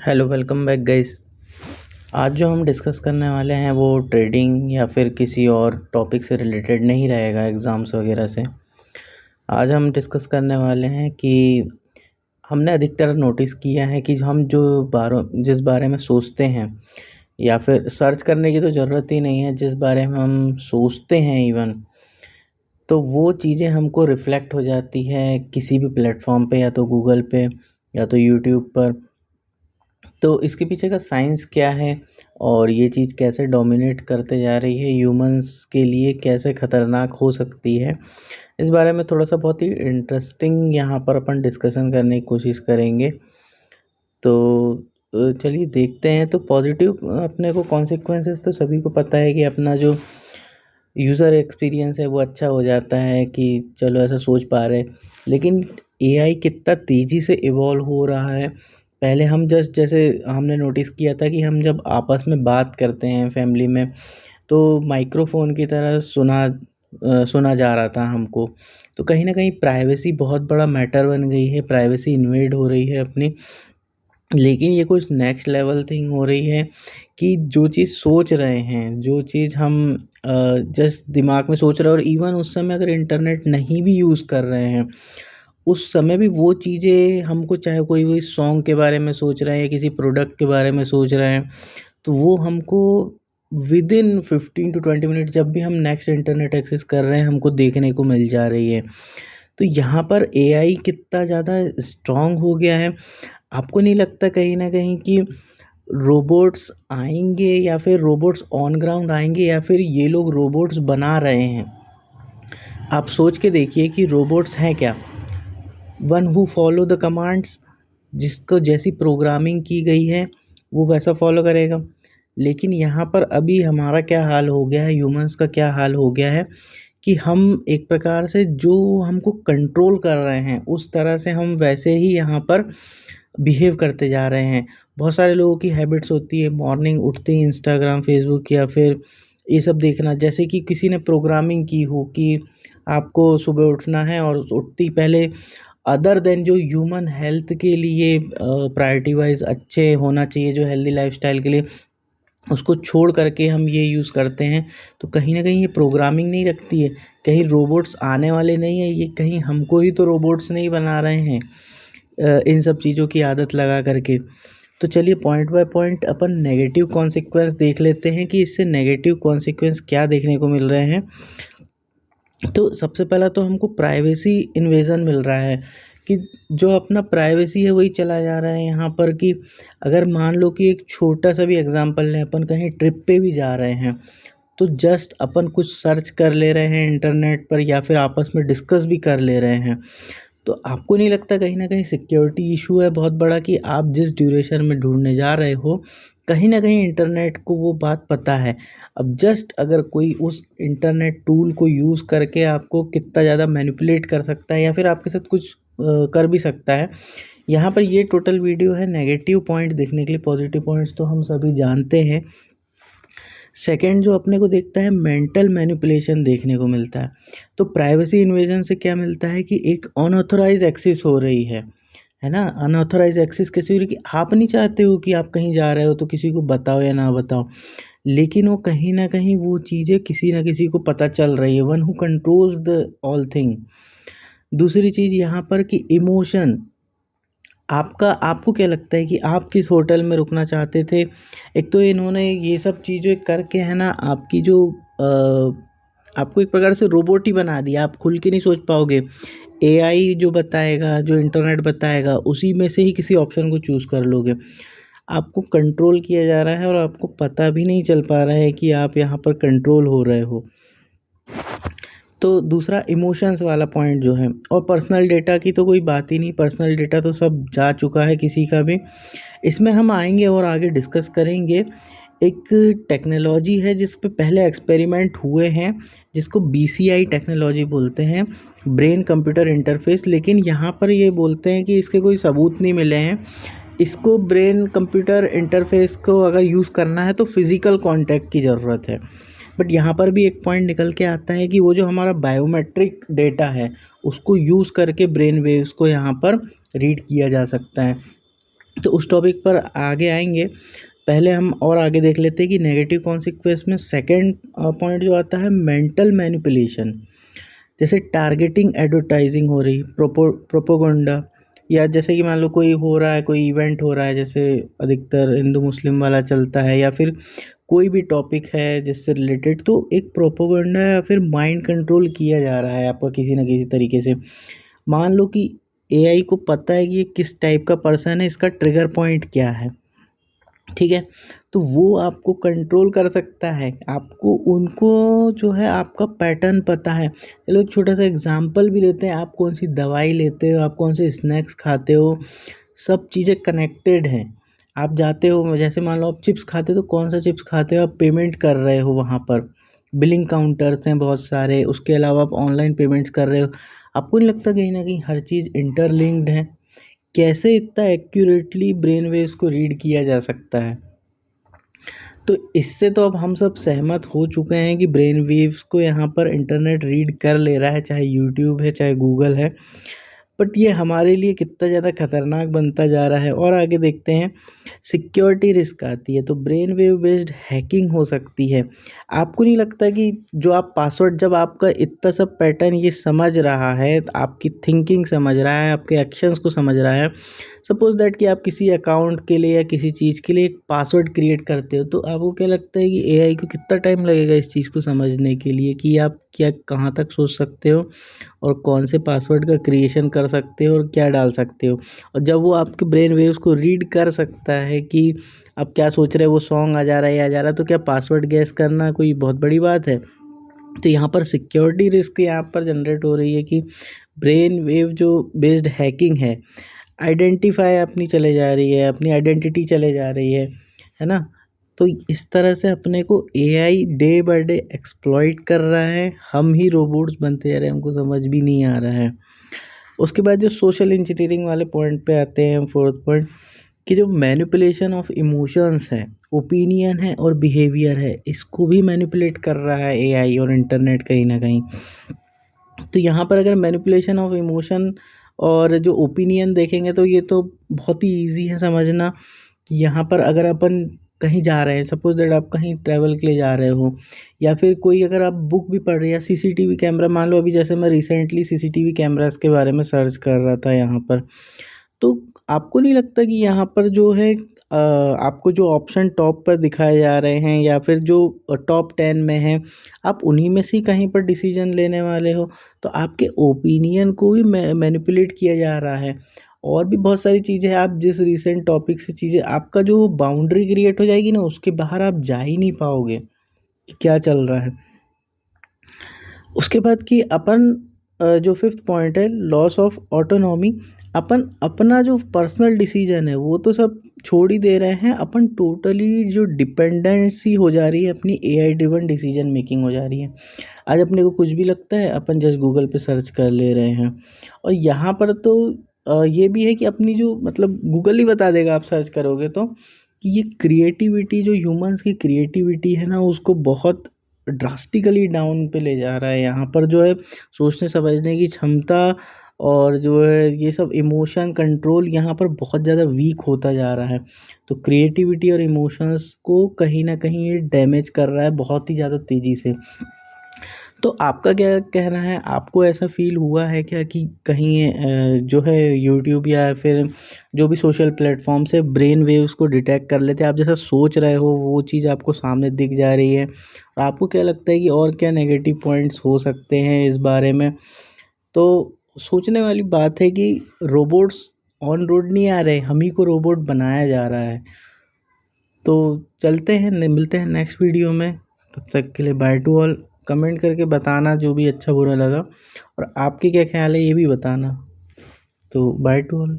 Hello welcome back guys. आज जो हम डिस्कस करने वाले हैं वो ट्रेडिंग या फिर किसी और टॉपिक से रिलेटेड नहीं रहेगा एग्ज़ाम्स वगैरह से। आज हम डिस्कस करने वाले हैं कि हमने अधिकतर नोटिस किया है कि हम जो जिस बारे में सोचते हैं या फिर सर्च करने की तो ज़रूरत ही नहीं है, जिस बारे में हम सोचते हैं इवन, तो वो चीज़ें हमको रिफ़्लेक्ट हो जाती है किसी भी प्लेटफॉर्म पे, या तो गूगल पे या तो यूट्यूब पर। तो इसके पीछे का साइंस क्या है और ये चीज़ कैसे डोमिनेट करते जा रही है, ह्यूमंस के लिए कैसे ख़तरनाक हो सकती है, इस बारे में थोड़ा सा बहुत ही इंटरेस्टिंग यहाँ पर अपन डिस्कशन करने की कोशिश करेंगे। तो चलिए देखते हैं। तो पॉजिटिव अपने को कॉन्सिक्वेंसेस तो सभी को पता है कि अपना जो यूज़र एक्सपीरियंस है वो अच्छा हो जाता है, कि चलो ऐसा सोच पा रहे। लेकिन एआई कितना तेज़ी से इवॉल्व हो रहा है। पहले हम जैसे हमने नोटिस किया था कि हम जब आपस में बात करते हैं फैमिली में, तो माइक्रोफोन की तरह सुना जा रहा था हमको। तो कहीं ना कहीं प्राइवेसी बहुत बड़ा मैटर बन गई है, प्राइवेसी इन्वेड हो रही है अपनी। लेकिन ये कुछ नेक्स्ट लेवल थिंग हो रही है कि जो चीज़ सोच रहे हैं, जो चीज़ हम जस्ट दिमाग में सोच रहे हैं, और इवन उस समय अगर इंटरनेट नहीं भी यूज़ कर रहे हैं, उस समय भी वो चीज़ें हमको, चाहे कोई सॉन्ग के बारे में सोच रहे हैं या किसी प्रोडक्ट के बारे में सोच रहे हैं, तो वो हमको विदिन 15 to 20 मिनट, जब भी हम नेक्स्ट इंटरनेट एक्सेस कर रहे हैं, हमको देखने को मिल जा रही है। तो यहाँ पर एआई कितना ज़्यादा स्ट्रॉन्ग हो गया है। आपको नहीं लगता कहीं ना कहीं कि रोबोट्स आएंगे, या फिर रोबोट्स ऑन ग्राउंड आएंगे, या फिर ये लोग रोबोट्स बना रहे हैं? आप सोच के देखिए कि रोबोट्स हैं क्या? One who follow the commands, जिसको जैसी प्रोग्रामिंग की गई है वो वैसा फॉलो करेगा। लेकिन यहाँ पर अभी हमारा क्या हाल हो गया है, ह्यूमंस का क्या हाल हो गया है, कि हम एक प्रकार से जो हमको कंट्रोल कर रहे हैं उस तरह से हम वैसे ही यहाँ पर बिहेव करते जा रहे हैं। बहुत सारे लोगों की हैबिट्स होती है, मॉर्निंग उठते ही इंस्टाग्राम, फेसबुक या फिर ये सब देखना। जैसे कि किसी ने प्रोग्रामिंग की हो कि आपको सुबह उठना है, और उठते ही पहले अदर देन जो ह्यूमन हेल्थ के लिए प्रायोरिटी वाइज अच्छे होना चाहिए, जो हेल्दी लाइफस्टाइल के लिए, उसको छोड़ करके हम ये यूज़ करते हैं। तो कहीं ना कहीं ये प्रोग्रामिंग नहीं रखती है, कहीं रोबोट्स आने वाले नहीं है, ये कहीं हमको ही तो रोबोट्स नहीं बना रहे हैं इन सब चीज़ों की आदत लगा करके। तो चलिए point by point upon negative consequence देख लेते हैं कि इससे नेगेटिव कॉन्सिक्वेंस क्या देखने को मिल रहे हैं। तो सबसे पहला तो हमको प्राइवेसी इन्वेजन मिल रहा है, कि जो अपना प्राइवेसी है वही चला जा रहा है यहाँ पर। कि अगर मान लो कि एक छोटा सा भी एग्जांपल लें, अपन कहीं ट्रिप पे भी जा रहे हैं, तो जस्ट अपन कुछ सर्च कर ले रहे हैं इंटरनेट पर, या फिर आपस में डिस्कस भी कर ले रहे हैं, तो आपको नहीं लगता कहीं ना कहीं सिक्योरिटी इशू है बहुत बड़ा, कि आप जिस ड्यूरेशन में ढूंढने जा रहे हो, कहीं ना कहीं इंटरनेट को वो बात पता है। अब जस्ट अगर कोई उस इंटरनेट टूल को यूज़ करके आपको कितना ज़्यादा मैनिपुलेट कर सकता है, या फिर आपके साथ कुछ कर भी सकता है। यहाँ पर ये टोटल वीडियो है नेगेटिव पॉइंट देखने के लिए। पॉजिटिव पॉइंट्स तो हम सभी जानते हैं। सेकंड जो अपने को देखता है, मेंटल मैनिपुलेशन देखने को मिलता है। तो प्राइवेसी इन्वेजन से क्या मिलता है कि एक अनऑथराइज एक्सेस हो रही है ना। अनऑथराइज एक्सेस कैसे हो रही है कि आप नहीं चाहते हो कि आप कहीं जा रहे हो तो किसी को बताओ या ना बताओ, लेकिन वो कहीं ना कहीं वो चीज़ें किसी ना किसी को पता चल रही है। One who controls the all thing. दूसरी चीज़ यहाँ पर कि इमोशन, आपको क्या लगता है कि आप किस होटल में रुकना चाहते थे? एक तो इन्होंने ये सब चीज़ें करके, है ना, आपकी जो आपको एक प्रकार से रोबोट ही बना दिया। आप खुल के नहीं सोच पाओगे। एआई जो बताएगा, जो इंटरनेट बताएगा, उसी में से ही किसी ऑप्शन को चूज़ कर लोगे। आपको कंट्रोल किया जा रहा है और आपको पता भी नहीं चल पा रहा है कि आप यहाँ पर कंट्रोल हो रहे हो। तो दूसरा इमोशंस वाला पॉइंट जो है, और पर्सनल डेटा की तो कोई बात ही नहीं। पर्सनल डेटा तो सब जा चुका है किसी का भी। इसमें हम आएंगे और आगे डिस्कस करेंगे। एक टेक्नोलॉजी है जिस पे पहले एक्सपेरिमेंट हुए हैं, जिसको बीसीआई टेक्नोलॉजी बोलते हैं, ब्रेन कंप्यूटर इंटरफेस। लेकिन यहाँ पर ये बोलते हैं कि इसके कोई सबूत नहीं मिले हैं। इसको ब्रेन कंप्यूटर इंटरफेस को अगर यूज़ करना है तो फिज़िकल कांटेक्ट की ज़रूरत है। बट यहाँ पर भी एक पॉइंट निकल के आता है कि वो जो हमारा बायोमेट्रिक डेटा है, उसको यूज़ करके ब्रेन वेव्स को यहाँ पर रीड किया जा सकता है। तो उस टॉपिक पर आगे आएंगे। पहले हम और आगे देख लेते हैं कि नेगेटिव कॉन्सिक्वेंस में सेकंड पॉइंट जो आता है मेंटल मैनिपुलेशन। जैसे टारगेटिंग एडवर्टाइजिंग हो रही, प्रोपोगंडा, या जैसे कि मान लो कोई हो रहा है, कोई इवेंट हो रहा है, जैसे अधिकतर हिंदू मुस्लिम वाला चलता है, या फिर कोई भी टॉपिक है जिससे रिलेटेड, तो एक प्रोपोगंडा या फिर माइंड कंट्रोल किया जा रहा है आपका किसी न किसी तरीके से। मान लो कि एआई को पता है कि ये किस टाइप का पर्सन है, इसका ट्रिगर पॉइंट क्या है, ठीक है, तो वो आपको कंट्रोल कर सकता है। आपको उनको जो है आपका पैटर्न पता है। चलो एक छोटा सा एग्जांपल भी लेते हैं, आप कौन सी दवाई लेते हो, आप कौन से स्नैक्स खाते हो, सब चीज़ें कनेक्टेड हैं। आप जाते हो, जैसे मान लो आप चिप्स खाते हो, तो कौन सा चिप्स खाते हो, आप पेमेंट कर रहे हो वहाँ पर, बिलिंग काउंटर्स हैं बहुत सारे, उसके अलावा आप ऑनलाइन पेमेंट्स कर रहे हो। आपको नहीं लगता कहीं ना कहीं हर चीज़ इंटरलिंक्ड है? कैसे इतना एक्यूरेटली ब्रेन वेव्स को रीड किया जा सकता है? तो इससे तो अब हम सब सहमत हो चुके हैं कि ब्रेन वेव्स को यहाँ पर इंटरनेट रीड कर ले रहा है, चाहे यूट्यूब है चाहे गूगल है। बट ये हमारे लिए कितना ज़्यादा खतरनाक बनता जा रहा है। और आगे देखते हैं, सिक्योरिटी रिस्क आती है, तो ब्रेन वेव बेस्ड हैकिंग हो सकती है। आपको नहीं लगता कि जो आप पासवर्ड, जब आपका इतना सब पैटर्न ये समझ रहा है, आपकी थिंकिंग समझ रहा है, आपके एक्शंस को समझ रहा है, सपोज दैट कि आप किसी अकाउंट के लिए या किसी चीज़ के लिए एक पासवर्ड क्रिएट करते हो, तो आपको क्या लगता है कि एआई को कितना टाइम लगेगा इस चीज़ को समझने के लिए कि आप क्या कहाँ तक सोच सकते हो और कौन से पासवर्ड का क्रिएशन कर सकते हो और क्या डाल सकते हो। और जब वो आपके ब्रेन वेव्स को रीड कर सकता है कि आप क्या सोच रहे हो, वो सॉन्ग आ जा रहा है या आ जा रहा है, तो क्या पासवर्ड गैस करना कोई बहुत बड़ी बात है? तो यहाँ पर सिक्योरिटी रिस्क यहाँ पर जनरेट हो रही है कि ब्रेन वेव जो बेस्ड हैकिंग है, आइडेंटिफाई अपनी चले जा रही है, अपनी आइडेंटिटी चले जा रही है ना। तो इस तरह से अपने को AI day by day exploit कर रहा है, हम ही रोबोट्स बनते जा रहे हैं, हमको समझ भी नहीं आ रहा है। उसके बाद जो सोशल इंजीनियरिंग वाले पॉइंट पे आते हैं, फोर्थ पॉइंट, कि जो मैनिपुलेशन ऑफ इमोशंस है, ओपिनियन है और बिहेवियर है, इसको भी मैनिपुलेट कर रहा है एआई और इंटरनेट कहीं ना कहीं। तो यहाँ पर अगर मैनिपुलेशन ऑफ इमोशन और जो ओपिनियन देखेंगे, तो ये तो बहुत ही ईजी है समझना कि यहाँ पर अगर अपन कहीं जा रहे हैं, सपोज दैट आप कहीं ट्रैवल के लिए जा रहे हो, या फिर कोई अगर आप बुक भी पढ़ रहे हैं, सीसीटीवी कैमरा, मान लो अभी जैसे मैं रिसेंटली सीसीटीवी कैमरास के बारे में सर्च कर रहा था यहाँ पर, तो आपको नहीं लगता कि यहाँ पर जो है आपको जो ऑप्शन टॉप पर दिखाए जा रहे हैं या फिर जो टॉप 10 में हैं, आप उन्हीं में से ही कहीं पर डिसीजन लेने वाले हो, तो आपके ओपिनियन को भी मैनिपुलेट किया जा रहा है। और भी बहुत सारी चीज़ें हैं, आप जिस रिसेंट टॉपिक से चीज़ें, आपका जो बाउंड्री क्रिएट हो जाएगी ना, उसके बाहर आप जा ही नहीं पाओगे कि क्या चल रहा है। उसके बाद कि अपन जो फिफ्थ पॉइंट है, लॉस ऑफ ऑटोनॉमी, अपन अपना जो पर्सनल डिसीजन है वो तो सब छोड़ ही दे रहे हैं, अपन टोटली जो डिपेंडेंसी हो जा रही है अपनी एआई ड्रिवन डिसीजन मेकिंग हो जा रही है। आज अपने को कुछ भी लगता है, अपन जस्ट गूगल पे सर्च कर ले रहे हैं। और यहाँ पर तो ये भी है कि अपनी जो मतलब गूगल ही बता देगा आप सर्च करोगे तो, कि ये क्रिएटिविटी, जो ह्यूमंस की क्रिएटिविटी है ना, उसको बहुत ड्रास्टिकली डाउन पे ले जा रहा है। यहाँ पर जो है सोचने समझने की क्षमता और जो है ये सब इमोशन कंट्रोल यहाँ पर बहुत ज़्यादा वीक होता जा रहा है। तो क्रिएटिविटी और इमोशंस को कहीं ना कहीं ये डैमेज कर रहा है बहुत ही ज़्यादा तेज़ी से। तो आपका क्या कहना है? आपको ऐसा फील हुआ है क्या कि कहीं जो है यूट्यूब या फिर जो भी सोशल प्लेटफॉर्म से ब्रेन वेव्स को डिटेक्ट कर लेते हैं, आप जैसा सोच रहे हो वो चीज़ आपको सामने दिख जा रही है? और आपको क्या लगता है कि और क्या नेगेटिव पॉइंट्स हो सकते हैं इस बारे में? तो सोचने वाली बात है कि रोबोट्स ऑन रोड नहीं आ रहे, हम ही को रोबोट बनाया जा रहा है। तो चलते हैं, मिलते हैं नेक्स्ट वीडियो में। तब तक के लिए बाय टू ऑल। कमेंट करके बताना जो भी अच्छा बुरा लगा, और आपके क्या ख्याल है ये भी बताना। तो बाय टू ऑल।